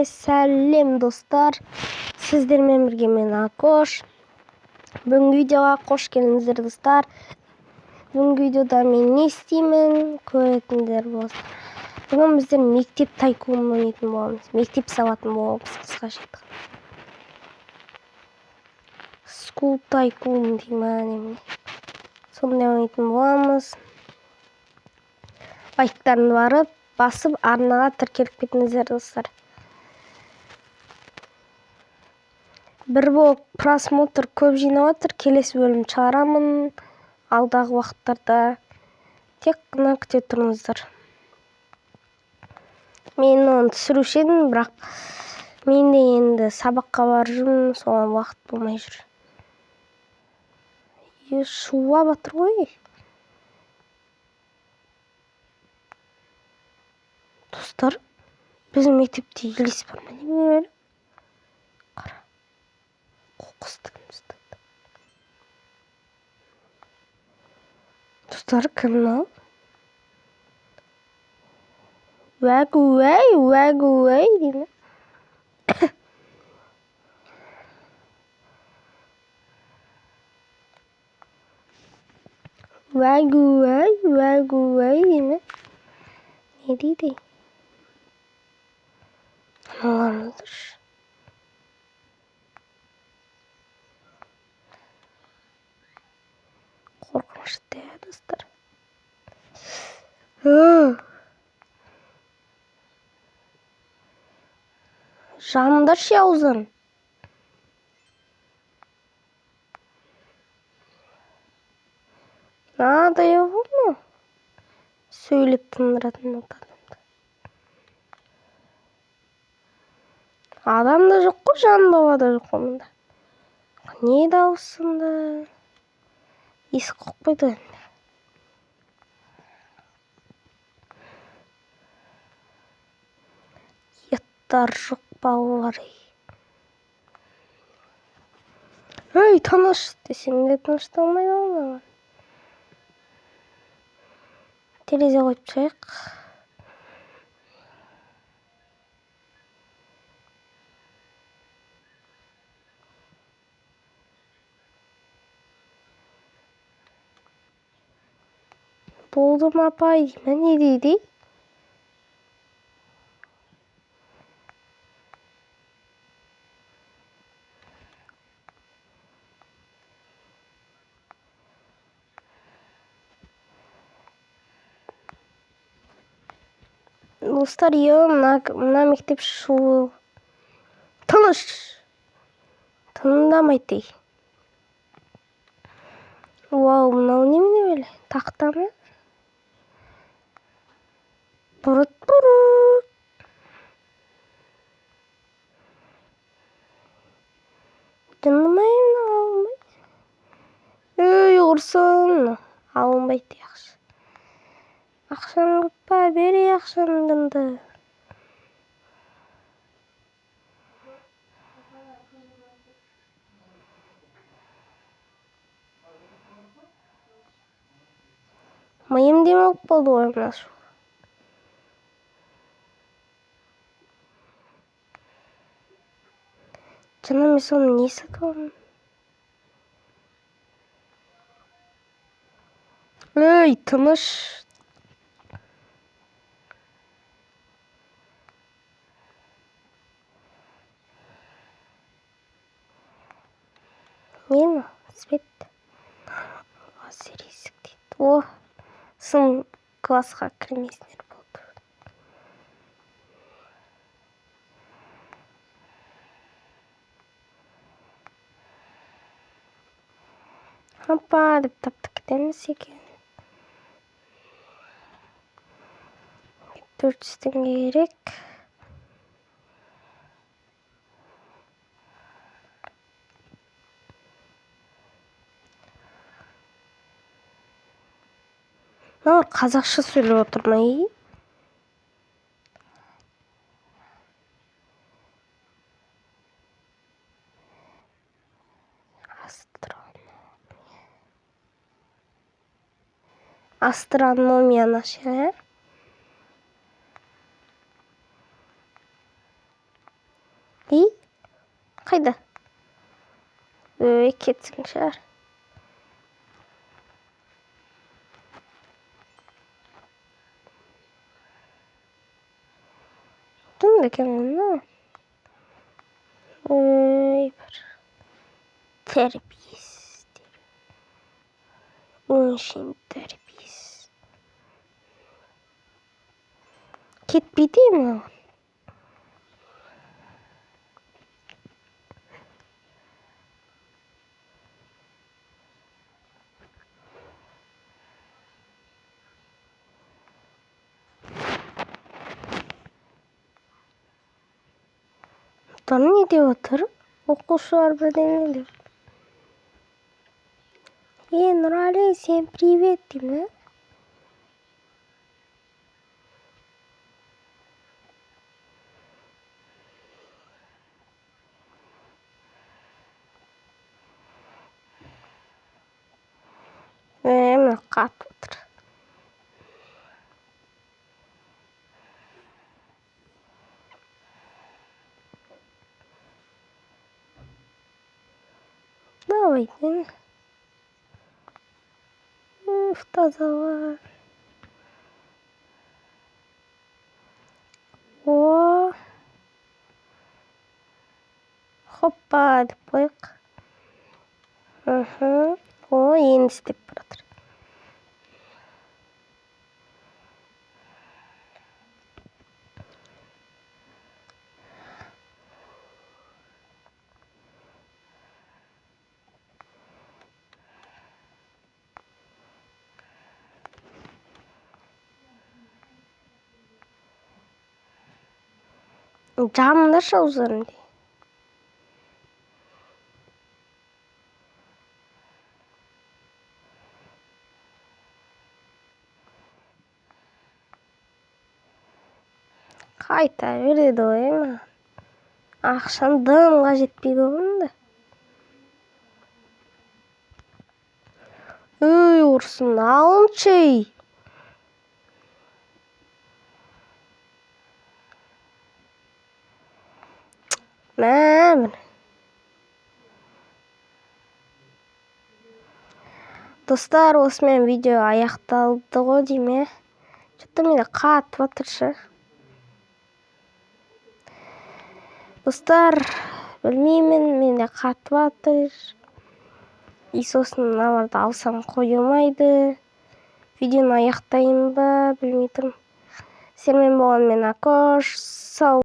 Сәлем достар, сіздермен бірге мен Акош. Бүгінгі видеоға қош келдіңіздер достар. Бүгінгі видеода мен не істеймін көретіндер болса. Бүгін біздер мектеп тайкуын ойнайтын боламыз. Мектеп сабатын боламыз қысқаша айтқанда. School тайкуын деймін. Сондай ойнайтын боламыз. Лайктарын барып, басып арнаға тіркеліп кетіңіздер достар. Бір болып просмотр көп жинап жатыр, келесі бөлім шығарамын алдағы уақыттарда. Тек қана күте тұрыңыздар. Мен оны түсіруші едім, бірақ мен де енді сабаққа барып жүрмін, соған уақыт болмай жүр. Шуға батыр ғой. Достар, біздің мектепте елес бар ма? Неме өлі? Қара. Қоқыстығымызды. Достар, кім мынау? Уәгуәй деймін. Уәгуәй деймін. Не дейді? Аналарыңыздар. Қорқынышты достар. Жанымдаршы аузын. Надай оғылма. Сөйлеп тындыратын адамды. Адам да жоқ қой, жанбауа да жоқ қой мұнда. Не дауысында? Есік қойды енді. Еттар жоқ балалар. Ей, тыныш десем де тынышталмай қалмаған. Терезе қойып тастайық. Болды ма апай? Не дейді? Достар, мына мектеп шу. Тыныш. Тыңдамайды. Вау, мынау немене өлі? Тақта ма? Бұрыт. Жындымайын, алынбайды. Ей, ұрсын. Алынбайды яқшы. Ақшаны көппа, бері ақшаны дынды. Майым демек болды ғой мына шу. Жаңа мен соны не сатып аламын? Ей, тыныш. Мен свет. Лазер есік дейді. О, сын классқа кірмесінер болды. Апа деп тапты кетеміз екен. 400 теңге керек. Мынау қазақша сөйлеп отыр ма? Астрономия наша. İyi. Kayda. Ketsin şer. Dün de kendine. Terbiyesiz. Onun terbiyesiz. Ket bir değil mi? Там не diyor oturup? Okuşlar birden diyor. Nurali sen привет değil mi? Hemen kat otur. Давай, değil mi? Taza var. O. Hoppa hadi koyuk. O yeni step buradır. Camda şu üzerinde. Kayta öyle doyma. Akşam dağımga jetpeydi onun da. Ursun alın çey. Ne? Dostlar, osымен видео аяқталды ғой дейме. Что-то менде қатып жатыршы. Достар, білмеймін, менде қатып жатыр. И сосын мыналарды алсам қойылмайды. Видеоны аяқтайын ба, білмей тұрмын. Сенімен болған мен Акош. Сау